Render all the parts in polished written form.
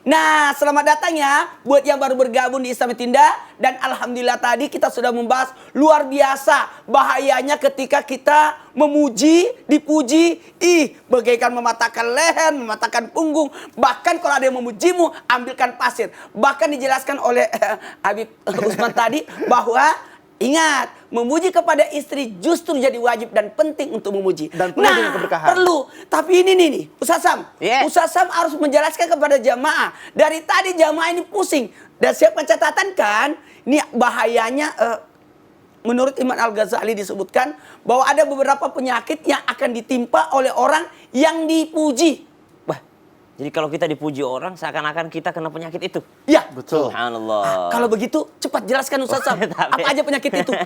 Nah, selamat datang ya buat yang baru bergabung di Islami Tindak. Dan alhamdulillah tadi kita sudah membahas luar biasa bahayanya ketika kita memuji, dipuji, bagaikan mematahkan leher, mematahkan punggung. Bahkan kalau ada yang memujimu, ambilkan pasir. Bahkan dijelaskan oleh Habib Usman tadi bahwa ingat, memuji kepada istri justru jadi wajib dan penting untuk memuji. Dan penuh dengan keberkahan. Perlu. Tapi ini nih, Ustaz Sam. Yes. Ustaz Sam harus menjelaskan kepada jamaah. Dari tadi jamaah ini pusing. Dan siapkan catatan kan, ini bahayanya menurut Imam Al-Ghazali disebutkan bahwa ada beberapa penyakit yang akan ditimpa oleh orang yang dipuji. Jadi kalau kita dipuji orang, seakan-akan kita kena penyakit itu. Ya, betul. Subhanallah. Kalau begitu, cepat jelaskan Ustaz Sam. Apa aja penyakit itu?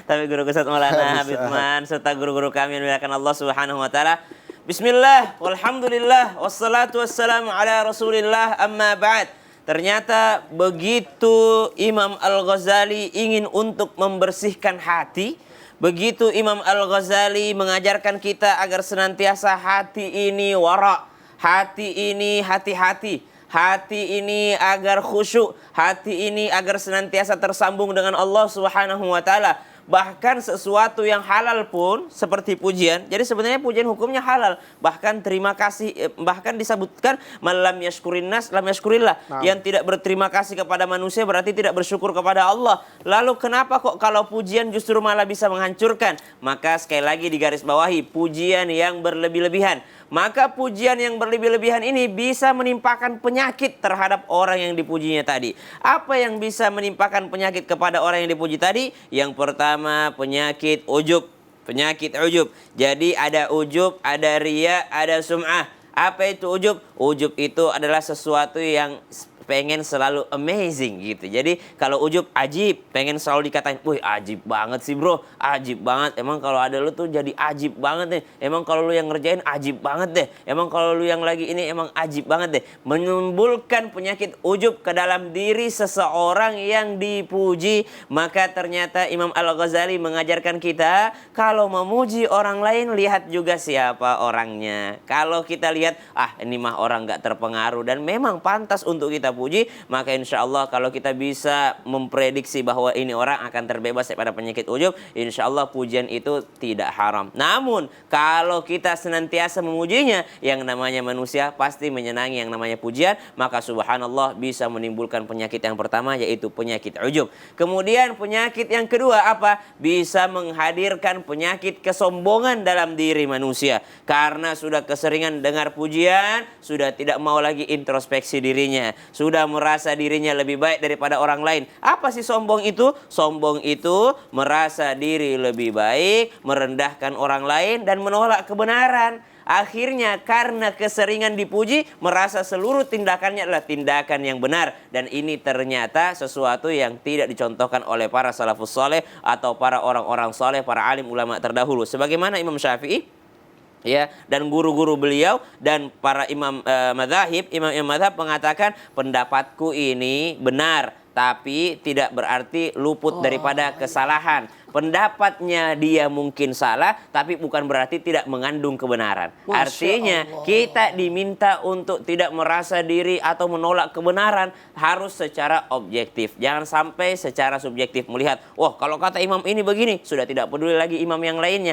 Tapi guru Ustaz Maulana Habib Man serta guru-guru kami yang dimuliakan Allah Subhanahu wa taala. Bismillah, walhamdulillah, wassalatu wassalamu ala Rasulillah, amma ba'd. Ternyata begitu Imam Al-Ghazali ingin untuk membersihkan hati, begitu Imam Al-Ghazali mengajarkan kita agar senantiasa hati ini wara'. Hati ini hati-hati, hati ini agar khusyuk, hati ini agar senantiasa tersambung dengan Allah Subhanahu wa taala. Bahkan sesuatu yang halal pun seperti pujian. Jadi sebenarnya pujian hukumnya halal. Bahkan terima kasih, bahkan disebutkan malam yashkurin nas lam yashkurillah. Yang tidak berterima kasih kepada manusia berarti tidak bersyukur kepada Allah. Lalu kenapa kok kalau pujian justru malah bisa menghancurkan? Maka sekali lagi digarisbawahi, pujian yang berlebih-lebihan. Maka pujian yang berlebih-lebihan ini bisa menimpakan penyakit terhadap orang yang dipujinya tadi. Apa yang bisa menimpakan penyakit kepada orang yang dipuji tadi? Yang pertama, penyakit ujub. Penyakit ujub. Jadi ada ujub, ada riya, ada sum'ah. Apa itu ujub? Ujub itu adalah sesuatu yang pengen selalu amazing gitu. Jadi kalau ujub ajib, pengen selalu dikatain, wih ajib banget sih bro, ajib banget. Emang kalau ada lu tuh jadi ajib banget deh. Emang kalau lu yang ngerjain ajib banget deh. Emang kalau lu yang lagi ini emang ajib banget deh. Menimbulkan penyakit ujub ke dalam diri seseorang yang dipuji. Maka ternyata Imam Al-Ghazali mengajarkan kita, kalau memuji orang lain lihat juga siapa orangnya. Kalau kita lihat, ini mah orang gak terpengaruh dan memang pantas untuk kita puji, maka insya Allah kalau kita bisa memprediksi bahwa ini orang akan terbebas daripada penyakit ujub, insya Allah pujian itu tidak haram. Namun kalau kita senantiasa memujinya, yang namanya manusia pasti menyenangi yang namanya pujian, maka subhanallah bisa menimbulkan penyakit yang pertama, yaitu penyakit ujub. Kemudian penyakit yang kedua apa? Bisa menghadirkan penyakit kesombongan dalam diri manusia. Karena sudah keseringan dengar pujian, sudah tidak mau lagi introspeksi dirinya, sudah merasa dirinya lebih baik daripada orang lain. Apa sih sombong itu? Sombong itu merasa diri lebih baik, merendahkan orang lain dan menolak kebenaran. Akhirnya karena keseringan dipuji, merasa seluruh tindakannya adalah tindakan yang benar. Dan ini ternyata sesuatu yang tidak dicontohkan oleh para salafus soleh atau para orang-orang soleh, para alim ulama terdahulu. Sebagaimana Imam Syafi'i, ya, dan guru-guru beliau dan para imam madzhab, imam madzhab mengatakan pendapatku ini benar, tapi tidak berarti luput daripada kesalahan. Pendapatnya dia mungkin salah, tapi bukan berarti tidak mengandung kebenaran. Artinya kita diminta untuk tidak merasa diri atau menolak kebenaran, harus secara objektif. Jangan sampai secara subjektif melihat, kalau kata imam ini begini, sudah tidak peduli lagi imam yang lainnya.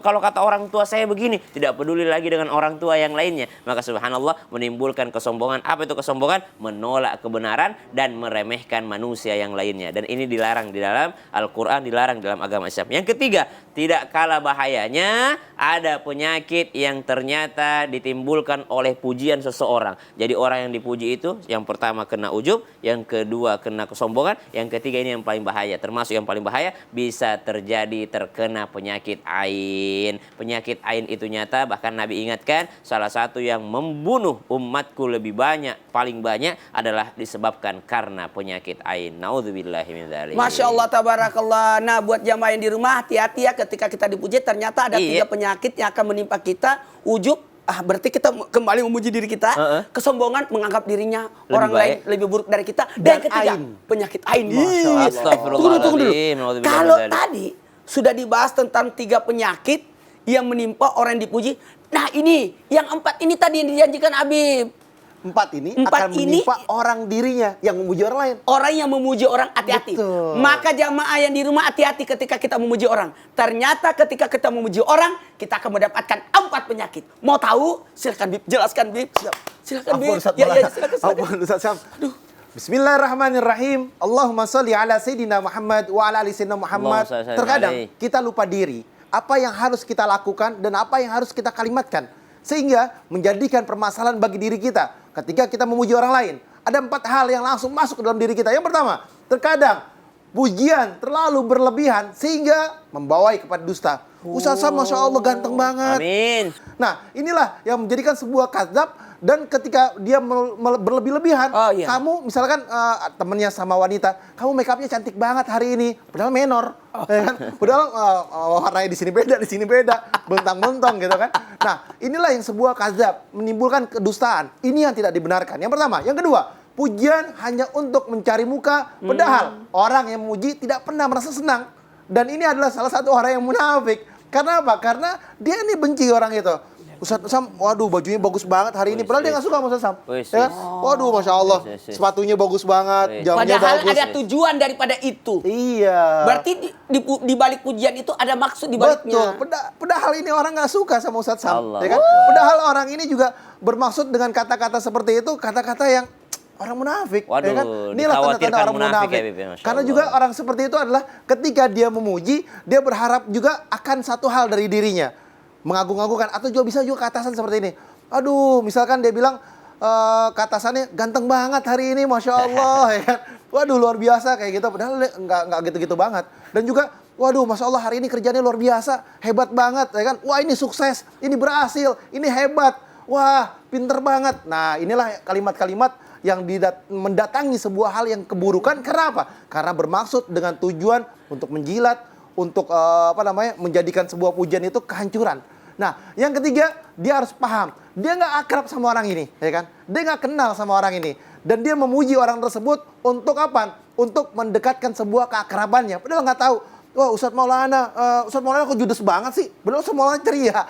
Kalau kata orang tua saya begini, tidak peduli lagi dengan orang tua yang lainnya. Maka subhanallah menimbulkan kesombongan. Apa itu kesombongan? Menolak kebenaran dan meremehkan manusia yang lainnya. Dan ini dilarang di dalam Al-Quran, dilarang dalam agama Islam. Yang ketiga, tidak kalah bahayanya, ada penyakit yang ternyata ditimbulkan oleh pujian seseorang. Jadi orang yang dipuji itu, yang pertama kena ujub, yang kedua kena kesombongan, yang ketiga ini yang paling bahaya. Termasuk yang paling bahaya, bisa terjadi terkena penyakit ain. Penyakit ain itu nyata, bahkan Nabi ingatkan, salah satu yang membunuh umatku lebih banyak, paling banyak adalah disebabkan karena penyakit ain. Naudzubillahi min dzalik. Masya Allah, tabarakallah. Nah, buat jamaah yang di rumah, hati-hati ya ketika kita dipuji, ternyata ada 3 penyakit yang akan menimpa kita. Ujub, berarti kita kembali memuji diri kita. Kesombongan, menganggap dirinya lebih orang lain lebih buruk dari kita. Dan ketiga, penyakit ain. Tunggu dulu. Kalau tadi sudah dibahas tentang 3 penyakit yang menimpa orang yang dipuji. Nah ini, yang 4 ini tadi yang dijanjikan Habib Empat ini Empat akan ini- menimpa orang dirinya yang memuji orang lain. Orang yang memuji orang hati-hati. Betul. Maka jamaah yang di rumah hati-hati ketika kita memuji orang. Ternyata ketika kita memuji orang, kita akan mendapatkan 4 penyakit. Mau tahu? Silakan Bib, jelaskan Bib. Silakan Bib. Ampun, Ustaz Ya, Maulana. silakan. Ampun, Ustaz Syam. Bismillahirrahmanirrahim. Allahumma sholli ala Sayyidina Muhammad wa ala ali Sayyidina Muhammad. Allahumma sholli Terkadang alaihi. kita lupa diri. Apa yang harus kita lakukan dan apa yang harus kita kalimatkan. Sehingga menjadikan permasalahan bagi diri kita. Ketika kita memuji orang lain. Ada 4 hal yang langsung masuk ke dalam diri kita. Yang pertama, terkadang pujian terlalu berlebihan sehingga membawai kepada dusta. Ustaz Sam, Masya Allah ganteng banget. Amin. Nah, inilah yang menjadikan sebuah kadzab. Dan ketika dia berlebih-lebihan, Oh, iya. kamu misalkan temennya sama wanita, kamu make upnya cantik banget hari ini, padahal menor, ya kan? Padahal warnanya di sini beda, bentang-bentang gitu kan? Nah, inilah yang sebuah kadzab, menimbulkan kedustaan. Ini yang tidak dibenarkan. Yang pertama, yang kedua, pujian hanya untuk mencari muka, padahal orang yang memuji tidak pernah merasa senang. Dan ini adalah salah satu orang yang munafik. Karena apa? Karena dia ini benci orang itu. Ustaz Sam, waduh bajunya bagus banget hari ini. Padahal dia nggak suka sama Ustaz Sam. Ya kan? Waduh, Masya Allah. Sepatunya bagus banget, jamnya Padahal bagus. ada tujuan daripada itu. Iya. Berarti di balik pujian itu ada maksud di baliknya. Betul. Padahal ini orang nggak suka sama Ustaz Sam. Allah. Ya kan? Padahal orang ini juga bermaksud dengan kata-kata seperti itu, kata-kata yang orang munafik. Waduh, ya kan? Inilah tanda-tanda dikhawatirkan orang munafik munafik. ya, Bib, ya, Masya Karena Allah. juga orang seperti itu adalah ketika dia memuji, dia berharap juga akan satu hal dari dirinya. Mengagung-agungkan atau juga bisa juga ke atasan seperti ini. Aduh, misalkan dia bilang ke atasannya ganteng banget hari ini, Masya Allah. Ya kan? Waduh, luar biasa kayak gitu. Padahal nggak gitu-gitu banget. Dan juga, waduh, Masya Allah hari ini kerjanya luar biasa, hebat banget. Ya kan? Wah, ini sukses, ini berhasil, ini hebat. Wah, pinter banget. Nah, inilah kalimat-kalimat yang mendatangi sebuah hal yang keburukan. Karena apa? Karena bermaksud dengan tujuan untuk menjilat, untuk menjadikan sebuah pujian itu kehancuran. Nah, yang ketiga, dia harus paham. Dia nggak akrab sama orang ini, ya kan? Dia nggak kenal sama orang ini. Dan dia memuji orang tersebut untuk apa? Untuk mendekatkan sebuah keakrabannya. Padahal nggak tahu. Wah, Ustaz Maulana kok judes banget sih? Padahal Ustaz Maulana ceria.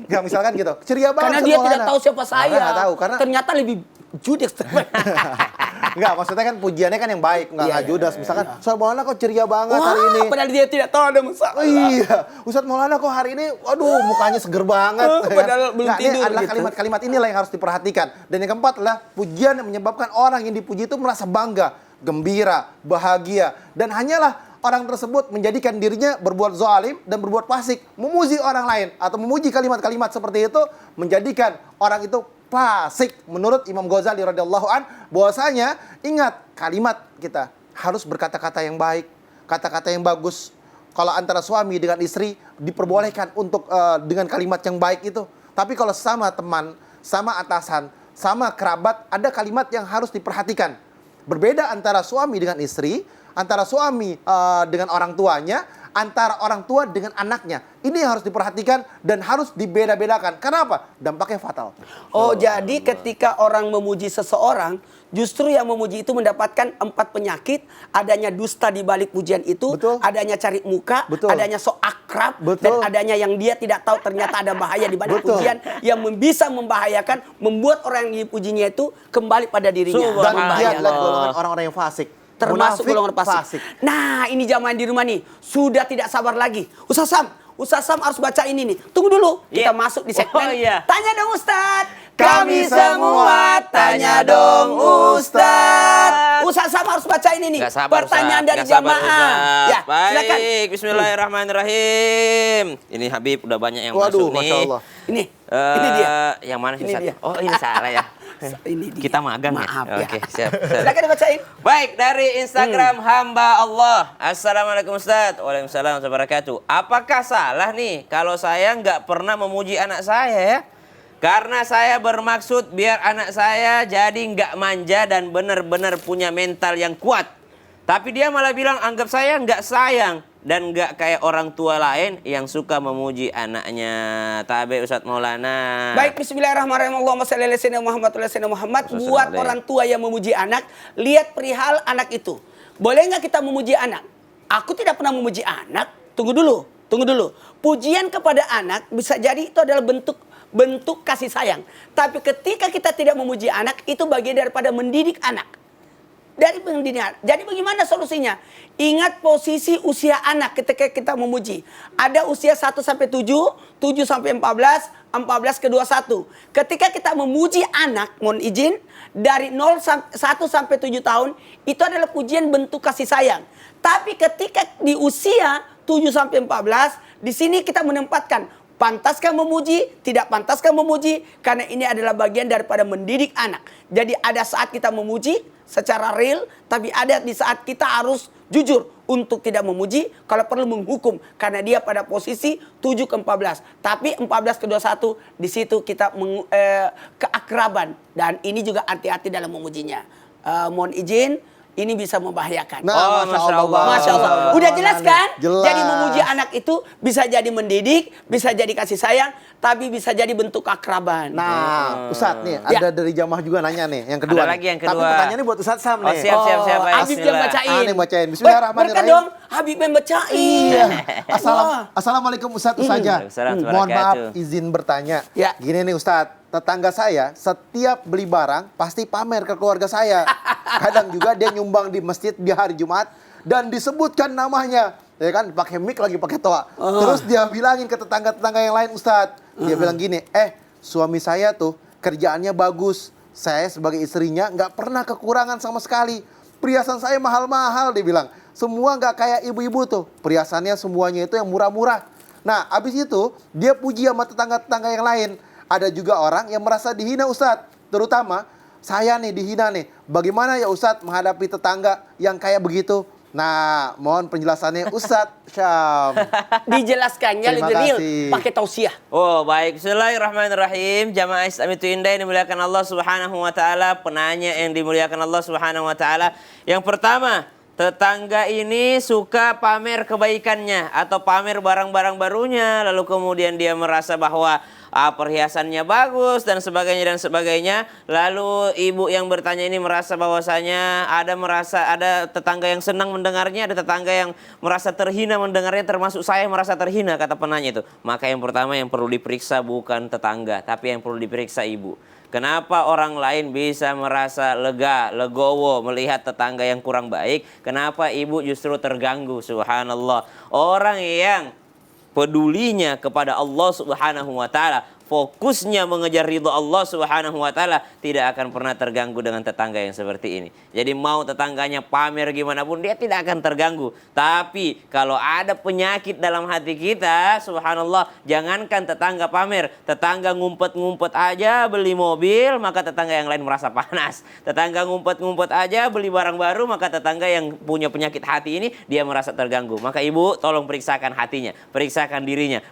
Ya, misalkan gitu. Ceria Karena banget Ustaz dia Maulana. tidak tahu siapa saya. Nggak tahu, karena Ternyata lebih judes. Enggak, maksudnya kan pujiannya kan yang baik, enggak Iya, judes. Misalkan, Ustaz Maulana kok ceria banget hari ini. Padahal dia tidak tahu ada masalah. Oh iya, Ustaz Maulana kok hari ini, waduh mukanya seger banget. Padahal belum Nah, ini tidur adalah gitu. kalimat-kalimat inilah yang harus diperhatikan. Dan yang keempat adalah pujian yang menyebabkan orang yang dipuji itu merasa bangga, gembira, bahagia. Dan hanyalah orang tersebut menjadikan dirinya berbuat zalim dan berbuat fasik. Memuji orang lain atau memuji kalimat-kalimat seperti itu menjadikan orang itu fasik. Menurut Imam Ghazali radhiyallahu an, bahwasanya ingat kalimat kita harus berkata-kata yang baik, kata-kata yang bagus. Kalau antara suami dengan istri diperbolehkan untuk dengan kalimat yang baik itu. Tapi kalau sama teman, sama atasan, sama kerabat, ada kalimat yang harus diperhatikan. Berbeda antara suami dengan istri, antara suami dengan orang tuanya, antara orang tua dengan anaknya. Ini yang harus diperhatikan dan harus dibeda-bedakan. Karena apa? Dampaknya fatal. Oh, jadi ketika orang memuji seseorang, justru yang memuji itu mendapatkan 4 penyakit. Adanya dusta di balik pujian itu, Betul. adanya cari muka, Betul. adanya sok akrab, Betul. dan adanya yang dia tidak tahu ternyata ada bahaya di balik Betul. pujian yang bisa membahayakan, membuat orang yang dipujinya itu kembali pada dirinya. Subhanallah. Dan dia Membahayakan. adalah golongan orang-orang yang fasik. Termasuk Munafik, golongan fasik. Nah, ini jamaah di rumah nih, sudah tidak sabar lagi. Ustaz Sam harus baca ini nih. Tunggu dulu, kita Iya. masuk di segmen. Oh, iya. Tanya dong Ustaz. Kami semua tanya dong Ustaz. Ustaz Sam harus baca ini nih. Nggak sabar, Pertanyaan Ustaz. dari Nggak sabar, jamaah. Ustaz. Ya, silakan. Baik, bismillahirrahmanirrahim. Ini Habib udah banyak yang Waduh, masuk nih. Masya Allah. Ini dia. Yang mana sih, Ini Ustaz? dia. Oh, ini salah ya. Ini dia. Kita magang Maaf ya? ya. Oke, siap. Silakan dibacain. Baik, dari Instagram hamba Allah. Assalamualaikum Ustaz. Waalaikumsalam warahmatullahi wabarakatuh. Apakah salah nih kalau saya nggak pernah memuji anak saya ya? Karena saya bermaksud biar anak saya jadi nggak manja dan benar-benar punya mental yang kuat. Tapi dia malah bilang anggap saya nggak sayang dan nggak kayak orang tua lain yang suka memuji anaknya. Tabe Ustadz Maulana. Baik, bismillahirrahmanirrahim. Allahumma shalli ala sayyidina Muhammad wa ala sayyidina Muhammad. Wassalamu Buat alaikum. orang tua yang memuji anak, lihat perihal anak itu. Boleh nggak kita memuji anak? Aku tidak pernah memuji anak. Tunggu dulu. Pujian kepada anak bisa jadi itu adalah bentuk bentuk kasih sayang. Tapi ketika kita tidak memuji anak, itu bagian daripada mendidik anak. Dari pendidikan. Jadi bagaimana solusinya? Ingat posisi usia anak ketika kita memuji. Ada usia 1 sampai 7, 7 sampai 14, 14 ke 21. Ketika kita memuji anak, mohon izin, dari 1 sampai 7 tahun, itu adalah pujian bentuk kasih sayang. Tapi ketika di usia 7 sampai 14, di sini kita menempatkan pantaskah memuji, tidak pantaskah memuji, karena ini adalah bagian daripada mendidik anak. Jadi ada saat kita memuji secara real, tapi ada di saat kita harus jujur untuk tidak memuji, kalau perlu menghukum, karena dia pada posisi 7 ke 14. Tapi 14 ke 21, di situ kita keakraban. Dan ini juga hati-hati dalam memujinya. Mohon izin, ini bisa membahayakan. Nah, Masya Allah. Masya Allah. Udah jelas kan? Jelas. Jadi memuji anak itu bisa jadi mendidik, bisa jadi kasih sayang, tapi bisa jadi bentuk keakraban. Nah, Ustadz nih, ada dari jamaah juga nanya nih, yang kedua. Ada lagi yang kedua. Tapi pertanyaannya buat Ustadz Sam Oh, nih. siap. Baik, Habib yang bismillah. bacain. Aneh bacain. Berkah Bismillahirrahmanirrahim. dong, Habib yang bacain. Iya. Wah. Assalamualaikum Ustadz Ustazah. Waalaikumsalam Mohon maaf wabarakatuh. izin bertanya. Ya. Gini nih Ustadz, tetangga saya setiap beli barang pasti pamer ke keluarga saya. Kadang juga dia nyumbang di masjid di hari Jumat dan disebutkan namanya. Ya kan, pakai mic lagi pakai toa. Terus dia bilangin ke tetangga-tetangga yang lain Ustadz. Dia bilang gini, suami saya tuh kerjaannya bagus. Saya sebagai istrinya nggak pernah kekurangan sama sekali. Perhiasan saya mahal-mahal, dia bilang. Semua nggak kayak ibu-ibu tuh. Perhiasannya semuanya itu yang murah-murah. Nah, abis itu dia puji sama tetangga-tetangga yang lain. Ada juga orang yang merasa dihina Ustadz. Terutama saya nih dihina nih. Bagaimana ya Ustadz menghadapi tetangga yang kayak begitu? Nah, mohon penjelasannya Ustadz Syam. Dijelaskannya Terima lebih real kasih. pakai tausiah. Oh, baik. Bismillahirrahmanirrahim. Jamaah Islam itu indah yang dimuliakan Allah Subhanahu wa taala, penanya yang dimuliakan Allah Subhanahu wa taala. Yang pertama, tetangga ini suka pamer kebaikannya atau pamer barang-barang barunya, lalu kemudian dia merasa bahwa perhiasannya bagus dan sebagainya. Lalu ibu yang bertanya ini merasa bahwasanya ada tetangga yang senang mendengarnya, ada tetangga yang merasa terhina mendengarnya, termasuk saya merasa terhina, kata penanya itu. Maka yang pertama yang perlu diperiksa bukan tetangga, tapi yang perlu diperiksa ibu. Kenapa orang lain bisa merasa legowo melihat tetangga yang kurang baik? Kenapa ibu justru terganggu? Subhanallah. Orang yang pedulinya kepada Allah Subhanahu wa taala, fokusnya mengejar ridho Allah Subhanahu wa taala, tidak akan pernah terganggu dengan tetangga yang seperti ini. Jadi mau tetangganya pamer gimana pun dia tidak akan terganggu. Tapi kalau ada penyakit dalam hati kita, subhanallah, jangankan tetangga pamer, tetangga ngumpet-ngumpet aja beli mobil, maka tetangga yang lain merasa panas. Tetangga ngumpet-ngumpet aja beli barang baru, maka tetangga yang punya penyakit hati ini dia merasa terganggu. Maka ibu tolong periksakan hatinya, periksakan dirinya.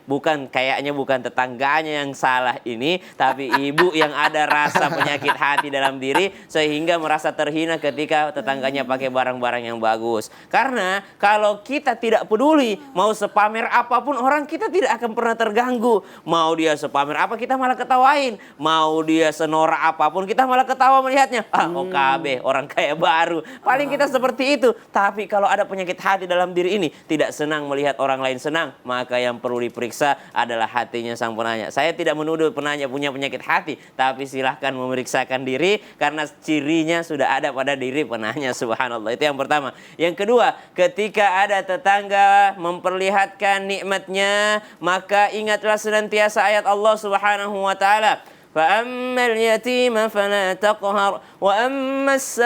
Kayaknya bukan tetangganya yang salah ini, tapi ibu yang ada rasa penyakit hati dalam diri sehingga merasa terhina ketika tetangganya pakai barang-barang yang bagus. Karena kalau kita tidak peduli, mau sepamer apapun orang, kita tidak akan pernah terganggu. Mau dia sepamer apa, kita malah ketawain. Mau dia senorak apapun, kita malah ketawa melihatnya. OKB, orang kaya baru. Paling kita seperti itu. Tapi kalau ada penyakit hati dalam diri ini, tidak senang melihat orang lain senang, maka yang perlu diperiksa adalah hatinya sang penanya. Saya tidak menuduh penanya punya penyakit hati, tapi silahkan memeriksakan diri karena cirinya sudah ada pada diri penanya. Subhanallah. Itu yang pertama. Yang kedua, ketika ada tetangga memperlihatkan nikmatnya, maka ingatlah senantiasa ayat Allah Subhanahu wa taala. فَأَمَّا الْيَتِيمَ فَلَا تَقْهَرْ وَأَمَّا السَّائِلَ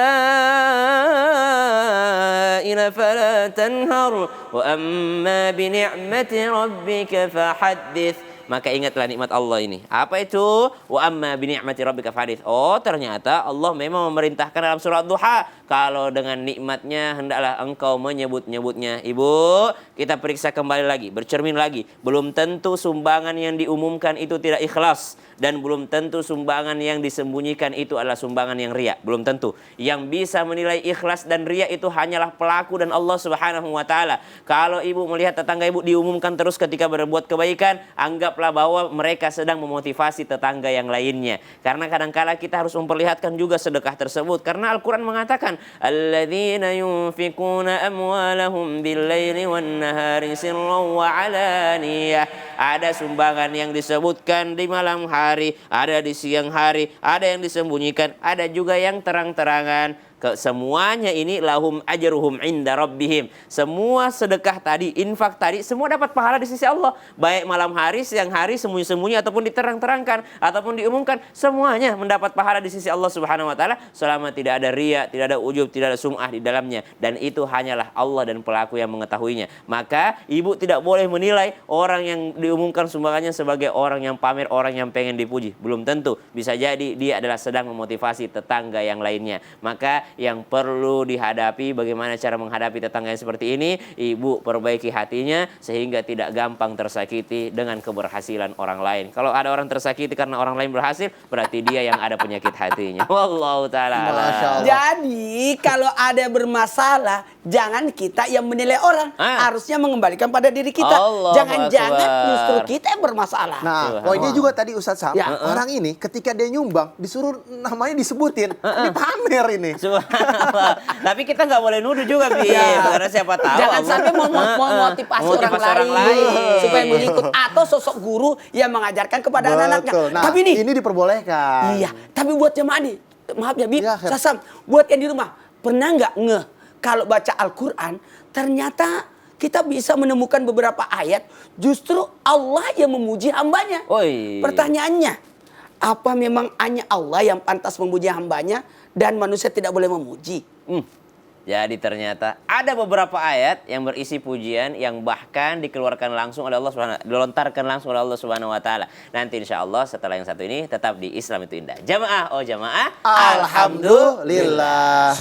فَلَا تَنْهَرْ وَأَمَّا بِنِعْمَةِ رَبِّكَ فَحَدِّثْ. Maka ingatlah nikmat Allah ini. Apa itu? Wa amma bi ni'mati rabbika fahadits. Oh, ternyata Allah memang memerintahkan dalam surat Duha, kalau dengan nikmatnya hendaklah engkau menyebut-nyebutnya. Ibu, kita periksa kembali lagi, bercermin lagi. Belum tentu sumbangan yang diumumkan itu tidak ikhlas, dan belum tentu sumbangan yang disembunyikan itu adalah sumbangan yang riya. Belum tentu. Yang bisa menilai ikhlas dan riya itu hanyalah pelaku dan Allah Subhanahu wa taala. Kalau ibu melihat tetangga ibu diumumkan terus ketika berbuat kebaikan, anggaplah bahwa mereka sedang memotivasi tetangga yang lainnya. Karena kadangkala kita harus memperlihatkan juga sedekah tersebut. Karena Al-Quran mengatakan, alladzina yunfikuna amwalahum bil-laili wan-nahari sirran wa 'alaniyah. Ada sumbangan yang disebutkan di malam hari, ada di siang hari, ada yang disembunyikan, ada juga yang terang-terangan. Semuanya ini lahum ajruhum inda rabbihim. Semua sedekah tadi, infak tadi, semua dapat pahala di sisi Allah. Baik malam hari, siang hari, sembunyi-sembunyi ataupun diterang-terangkan ataupun diumumkan, semuanya mendapat pahala di sisi Allah Subhanahu wa taala selama tidak ada riya, tidak ada ujub, tidak ada sum'ah di dalamnya, dan itu hanyalah Allah dan pelaku yang mengetahuinya. Maka ibu tidak boleh menilai orang yang diumumkan sumbangannya sebagai orang yang pamer, orang yang pengen dipuji. Belum tentu. Bisa jadi dia adalah sedang memotivasi tetangga yang lainnya. Maka yang perlu dihadapi, bagaimana cara menghadapi tetangga yang seperti ini, ibu perbaiki hatinya sehingga tidak gampang tersakiti dengan keberhasilan orang lain. Kalau ada orang tersakiti karena orang lain berhasil, berarti dia yang ada penyakit hatinya. Wallahu ta'ala a'lam. Jadi kalau ada bermasalah, jangan kita yang menilai orang, harusnya mengembalikan pada diri kita. Allahu Jangan-jangan Akbar. justru kita yang bermasalah. Nah, poinnya juga tadi Ustadz Sam, Ya. orang ini ketika dia nyumbang disuruh namanya disebutin, ini pamer ini. Subhanallah. Tapi kita nggak boleh nuduh juga, Bi. Karena siapa tahu Jangan Allah sampai memotivasi orang lain supaya mengikut, atau sosok guru yang mengajarkan kepada anak-anaknya. Betul. Nah, Tapi nih, ini diperbolehkan. iya, tapi buat jemaah nih, maaf ya Bib, Iya, Khair. Sasam, buat yang di rumah, pernah nggak ngeh kalau baca Al-Quran, ternyata kita bisa menemukan beberapa ayat, justru Allah yang memuji hambanya. Oi. Pertanyaannya, apa memang hanya Allah yang pantas memuji hambanya dan manusia tidak boleh memuji? Jadi ternyata ada beberapa ayat yang berisi pujian yang bahkan dikeluarkan langsung oleh Allah Subhanahu, dilontarkan langsung oleh Allah Subhanahu wa taala. Nanti insya Allah setelah yang satu ini tetap di Islam itu Indah. Jamaah, oh jamaah, Alhamdulillah.